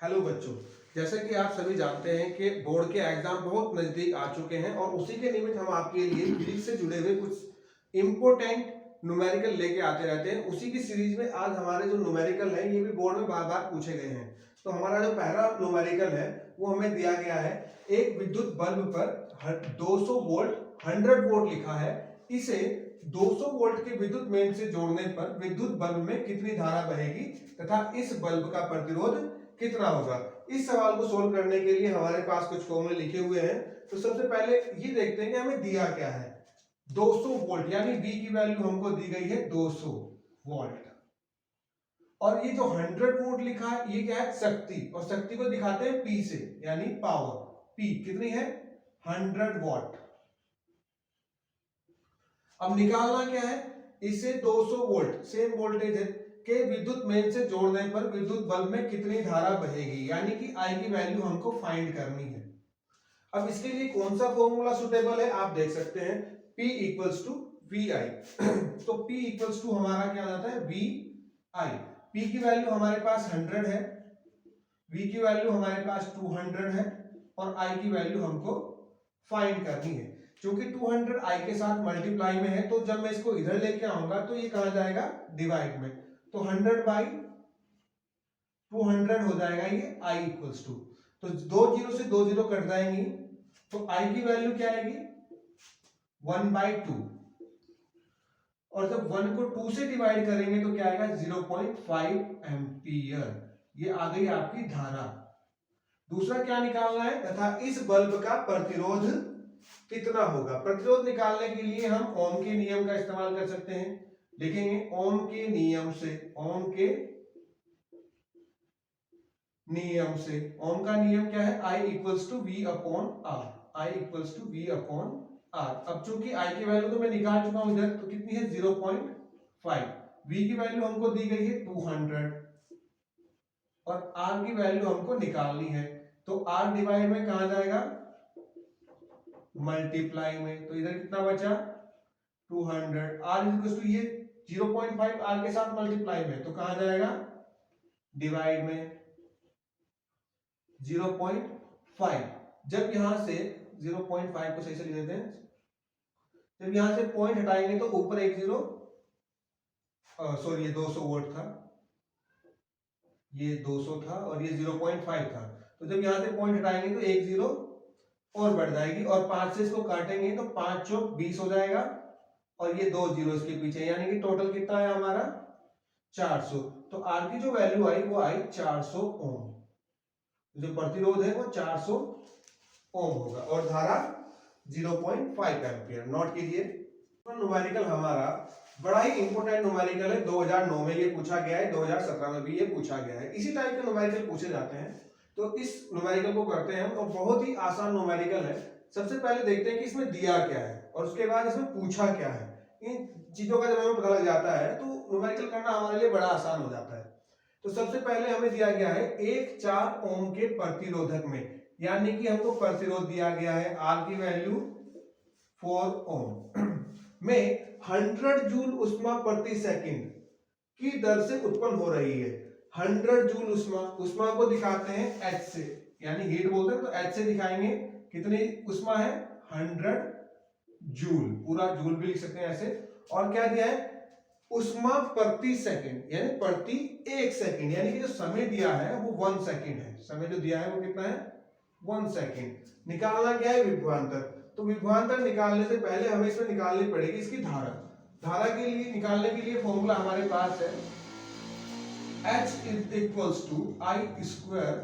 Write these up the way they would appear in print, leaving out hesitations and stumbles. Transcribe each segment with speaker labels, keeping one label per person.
Speaker 1: Hello बच्चों, जैसे कि आप सभी जानते हैं कि बोर्ड के एग्जाम बहुत नजदीक आ चुके हैं और उसी के निमित्त हम आपके लिए फिजिक्स से जुड़े हुए कुछ इम्पोर्टेंट न्यूमेरिकल लेके आते रहते हैं। उसी की सीरीज में आज हमारे जो न्यूमेरिकल हैं ये भी बोर्ड में बार बार पूछे गए हैं। तो हमारा जो पहला न्यूमेरिकल है वो हमें दिया गया है। एक विद्युत बल्ब पर 200 वोल्ट 100 वोल्ट लिखा है। इसे 200 वोल्ट के विद्युत मेन से जोड़ने पर विद्युत बल्ब में कितनी धारा बहेगी तथा इस बल्ब का प्रतिरोध कितना होगा। इस सवाल को सोल्व करने के लिए हमारे पास कुछ फॉर्मूले लिखे हुए हैं। तो सबसे पहले ये देखते हैं कि हमें दिया क्या है। 200 वोल्ट यानी V की वैल्यू हमको दी गई है 200 वोल्ट और ये जो 100 वोल्ट लिखा है ये क्या है, शक्ति, और शक्ति को दिखाते हैं P से यानी पावर। P कितनी है, 100 वॉट। अब निकालना क्या है, इसे 200 वोल्ट सेम वोल्टेज है के विद्युत मेन से जोड़ने पर विद्युत बल्ब में कितनी धारा बहेगी, यानी कि I की वैल्यू हमको फाइंड करनी है। अब इसके लिए कौन सा फॉर्मूला सुटेबल है आप देख सकते हैं, P इक्वल्स टू वी आई। तो P इक्वल्स टू हमारा क्या आता है, वी आई। P की वैल्यू हमारे पास 100 है, V की वैल्यू हमारे पास 200 है और I की वैल्यू हमको फाइंड करनी है। क्योंकि 200 I के साथ मल्टीप्लाई में है तो जब मैं इसको इधर लेके आऊंगा तो ये कहां जाएगा, डिवाइड में। तो 100 बाई 200 हो जाएगा ये I इक्वल्स टू, तो 2 जीरो से 2 जीरो कट जाएंगी तो I की वैल्यू क्या आएगी, 1/2। और जब 1 को 2 से डिवाइड करेंगे तो क्या आएगा, 0.5 एम्पियर। ये आ गई आपकी धारा। दूसरा क्या निकालना है, तथा इस बल्ब का प्रतिरोध कितना होगा। प्रतिरोध निकालने के लिए हम ओम के नियम का इस्तेमाल कर सकते हैं। लिखेंगे ओम के नियम से, ओम के नियम से। ओम का नियम क्या है, I equals to V upon R. I equals to V upon R. अब चूंकि I की वैल्यू तो मैं निकाल चुका हूं इधर, तो कितनी है 0.5। V की वैल्यू हमको दी गई है 200 और R की वैल्यू हमको निकालनी है। तो R डिवाइड में कहा जाएगा, मल्टीप्लाई में। तो इधर कितना बचा, 200। R इक्वल्स टू ये 0.5 R के साथ मल्टीप्लाई में तो कहा जाएगा, डिवाइड में 0.5। जब यहां से 0.5 को सही से लिख देते हैं, जब यहां से पॉइंट हटाएंगे तो ऊपर एक जीरो, सॉरी ये 200 वोल्ट था, ये 200 था और ये 0.5 था। तो जब यहां से पॉइंट हटाएंगे तो एक जीरो और बढ़ जाएगी और 5 से इसको काटेंगे तो 5 चौक 20 हो जाएगा और ये 2 जीरो इसके पीछे, यानी कि टोटल कितना है हमारा 400। तो आर की जो वैल्यू आई वो आई 400 ओम। जो प्रतिरोध है वो 400 ओम होगा और धारा 0.5 एम्पियर। नोट कीजिए, न्यूमेरिकल हमारा बड़ा ही इंपॉर्टेंट न्यूमेरिकल है। 2009 में ये पूछा गया है, 2017 में भी ये पूछा गया है। इसी टाइप के न्यूमेरिकल पूछे जाते हैं। तो इस न्यूमेरिकल को करते हैं हम और बहुत ही आसान न्यूमेरिकल है। सबसे पहले देखते हैं कि इसमें दिया क्या है और उसके बाद इसमें पूछा क्या है। इन चीजों का जब हमें पता लग जाता है तो न्यूमेरिकल करना हमारे लिए बड़ा आसान हो जाता है। तो सबसे पहले हमें दिया गया है एक 4 ओम के प्रतिरोधक में, यानी कि हमको प्रतिरोध दिया गया है आर की वैल्यू 4 ओम में 100 जूल उष्मा प्रति सेकंड की दर से उत्पन्न हो रही है। 100 जूल उष्मा, उष्मा को दिखाते हैं H से, यानी हीट बोलते हैं तो H से दिखाएंगे। कितनी उष्मा है, 100 जूल, पूरा जूल भी लिख सकते हैं ऐसे। और क्या दिया है, उष्मा प्रति सेकंड यानी प्रति 1 सेकंड, यानी कि जो समय दिया है वो 1 सेकंड है। समय जो दिया है वो कितना है, 1 सेकंड। निकालना क्या है, विभवांतर। तो विभवांतर निकालने से पहले हमें इसमें निकालनी पड़ेगी इसकी धारा। धारा के लिए निकालने के लिए फॉर्मूला हमारे पास है, H is equals to I square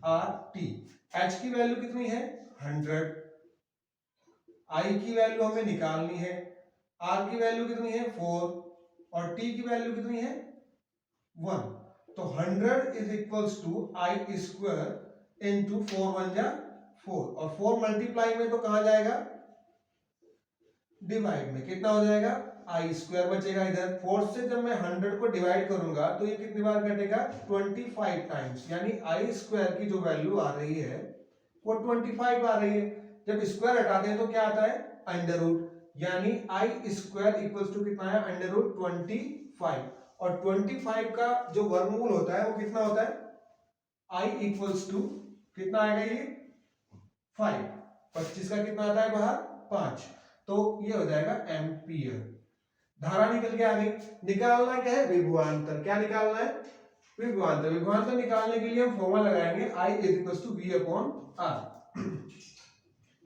Speaker 1: R T. H की वैल्यू कितनी है, 100। I की वैल्यू हमें निकालनी है, R की वैल्यू कितनी है 4 और T की वैल्यू कितनी है 1। तो 100 is equals to I square into 4 1 जा 4 और 4 मल्टीप्लाई में तो कहां जाएगा, डिवाइड में। कितना हो जाएगा, आई स्क्वायर बचेगा इधर। 4 से जब मैं 100 को डिवाइड करूंगा तो ये कितनी बार कटेगा, 25 टाइम्स, यानी आई स्क्वायर की जो वैल्यू आ रही है वो 25 आ रही है। जब स्क्वायर हटाते हैं तो क्या आता है, अंडर रूट, यानी आई स्क्वायर इक्वल्स टू कितना है, अंडर रूट 25। और 25 का जो वर्गमूल होता है वो कितना होता है, I इक्वल्स टू कितना आएगा ये 5, 25 का कितना आता है बाहर 5, तो ये हो जाएगा एम्पियर। धारा निकल के आ गई। निकालना क्या है विभवांतर, क्या निकालना है विभवांतर। विभवांतर निकालने के लिए हम फॉर्मूला लगाएंगे I is equals to V upon R।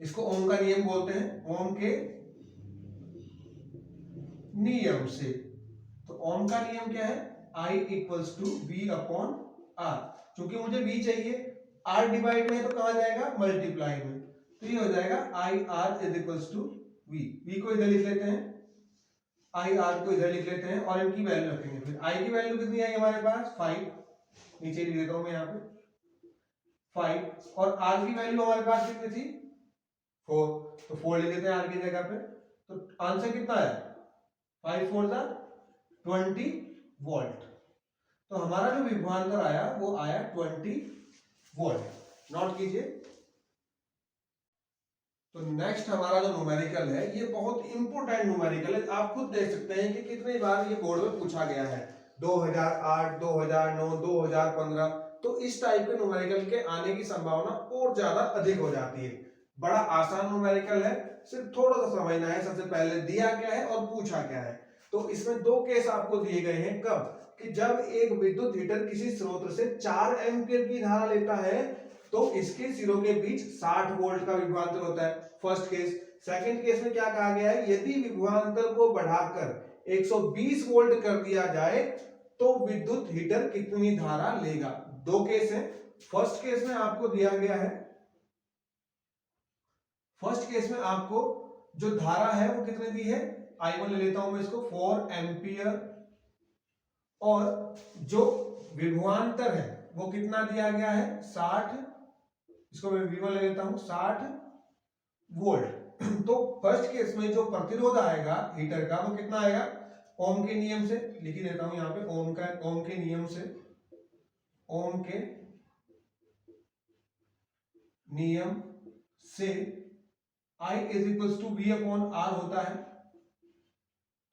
Speaker 1: इसको ओम का नियम बोलते हैं, ओम के नियम से। तो ओम का नियम क्या है I equals to V upon R। क्योंकि मुझे V चाहिए, R डिवाइड में है तो कहां जाएगा मल्टीप्लाई में, तो ये हो जाएगा I R is equals to V। V को इधर लिख लेते हैं, I R को इधर लिख लेते हैं और इनकी वैल्यू रखेंगे। फिर I की वैल्यू कितनी आई हमारे पास 5, नीचे लिख देता हूं मैं यहाँ पे 5, और R की वैल्यू हमारे पास कितनी थी 4, तो 4 लिख देते हैं R की जगह पे। तो आंसर कितना है 5 4 जा 20 वोल्ट। तो हमारा जो विभवांतर आया वो आया 20 वोल्ट। नोट कीजिए। तो नेक्स्ट हमारा जो न्यूमेरिकल है ये बहुत इंपोर्टेंट न्यूमेरिकल है। आप खुद देख सकते हैं कि कितनी बार ये बोर्ड में पूछा गया है, 2008, 2009, 2015। तो इस टाइप के न्यूमेरिकल के आने की संभावना और ज्यादा अधिक हो जाती है। बड़ा आसान न्यूमेरिकल है, सिर्फ थोड़ा सा समझना है सबसे पहले दिया क्या है और पूछा क्या है। तो इसमें दो केस आपको दिए गए हैं, कब कि जब एक विद्युत हीटर किसी स्रोत से 4 एम्पीयर की धारा लेता है तो इसके सिरों के बीच 60 वोल्ट का विभवांतर होता है, फर्स्ट केस। सेकंड केस में क्या कहा गया है, यदि विभवांतर को बढ़ाकर 120 वोल्ट कर दिया जाए तो विद्युत हीटर कितनी धारा लेगा। दो केस है। फर्स्ट केस में आपको दिया गया है, फर्स्ट केस में आपको जो धारा है वो कितनी दी है, I1 ले लेता हूं मैं इसको 4 एम्पियर, और जो विभवांतर है वो कितना दिया गया है 60, इसको मैं V1 ले लेता हूं 60 वोल्ट। तो फर्स्ट केस में जो प्रतिरोध आएगा हीटर का वो कितना आएगा, ओम के नियम से लिख ही देता हूं यहां पे, ओम के नियम से, ओम के नियम से I is equals to V upon R होता है।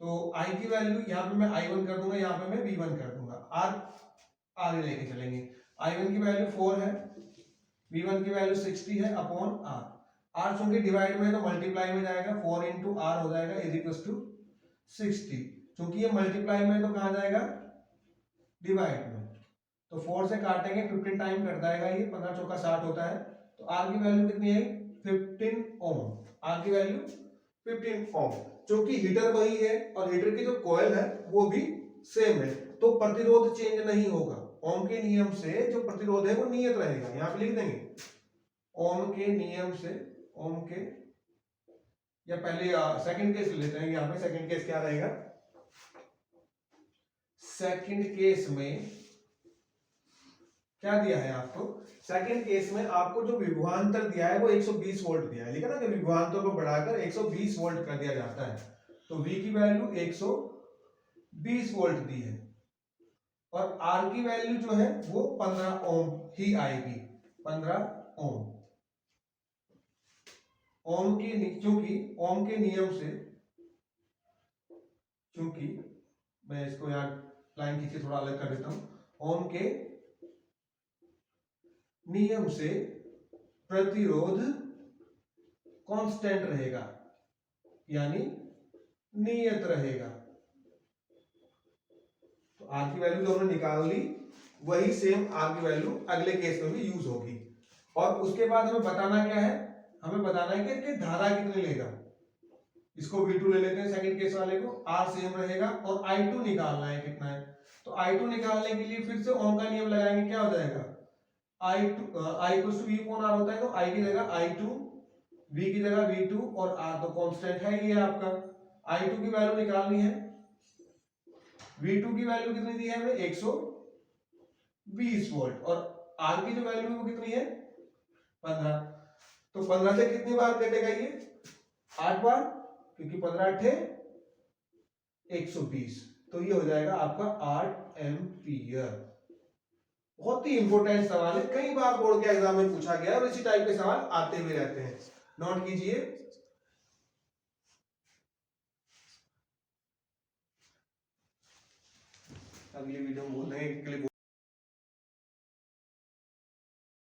Speaker 1: तो I की वैल्यू यहां पे मैं I1 कर दूंगा, यहां पे मैं V1 कर दूंगा, R आगे लेके चलेंगे। I1 की वैल्यू 4 है, V1 की वैल्यू 60 है अपॉन R। R चूंकि डिवाइड में है तो मल्टीप्लाई में जाएगा, 4 इंटू R हो जाएगा इज इक्वल्स टू 60। चूंकि ये मल्टीप्लाई में है तो कहां जाएगा डिवाइड में, तो 4 से काटेंगे 15 टाइम कट जाएगा, ये 15 चौका 60 होता है। तो R की वैल्यू कितनी आई 15 ओम, R की वैल्यू 15 ओम। क्योंकि हीटर वही है और हीटर की जो कॉइल है वो भी सेम है, तो प्रतिरोध चेंज नहीं होगा। ओम के नियम से जो प्रतिरोध है वो नियत रहेगा, यहां पे लिख देंगे ओम के नियम से, ओम के, या पहले सेकंड केस लेते हैं, यहां पे सेकंड केस क्या रहेगा, सेकंड केस में क्या दिया है आपको, सेकंड केस में आपको जो विभवांतर दिया है वो 120 वोल्ट दिया है, लिखा ना कि विभवांतर को बढ़ाकर 120 वोल्ट कर दिया जाता है। तो V की वैल्यू 120 वोल्ट दी है और R की वैल्यू जो है वो 15 ओम ही आएगी, 15 ओम। ओम की क्योंकि ओम के नियम से, क्योंकि मैं इसको यहां लाइन खींचे थोड़ा अलग कर देता हूं, ओम के नियम से प्रतिरोध कांस्टेंट रहेगा यानी नियत रहेगा। तो R की वैल्यू जो हमने निकाल ली वही सेम R की वैल्यू अगले केस में भी यूज होगी। और उसके बाद हमें बताना क्या है, हमें बताना है कि धारा कितनी लेगा। इसको V2 ले लेते हैं सेकंड केस वाले को, R सेम रहेगा और I2 निकालना है कितना है। तो I2 निकालने के लिए फिर से ओम का नियम लगाएंगे, क्या हो जाएगा I equals to V upon R होता है, तो I की जगह I2, V की जगह V2 और R तो कांस्टेंट है ये आपका। I2 की वैल्यू निकालनी है, V2 की वैल्यू कितनी दी है हमें 120 वोल्ट, और R की जो वैल्यू है वो कितनी है 15। तो 15 से कितनी बार कटेगा ये 8 बार, क्योंकि 15 8 120, तो ये हो जाएगा आपका 8 एम्पियर। बहुत ही इंपॉर्टेंट सवाल है, कई बार बोर्ड के एग्जाम में पूछा गया और इसी टाइप के सवाल आते हुए रहते हैं, नोट कीजिए। अगली वीडियो में बोल रहे हैं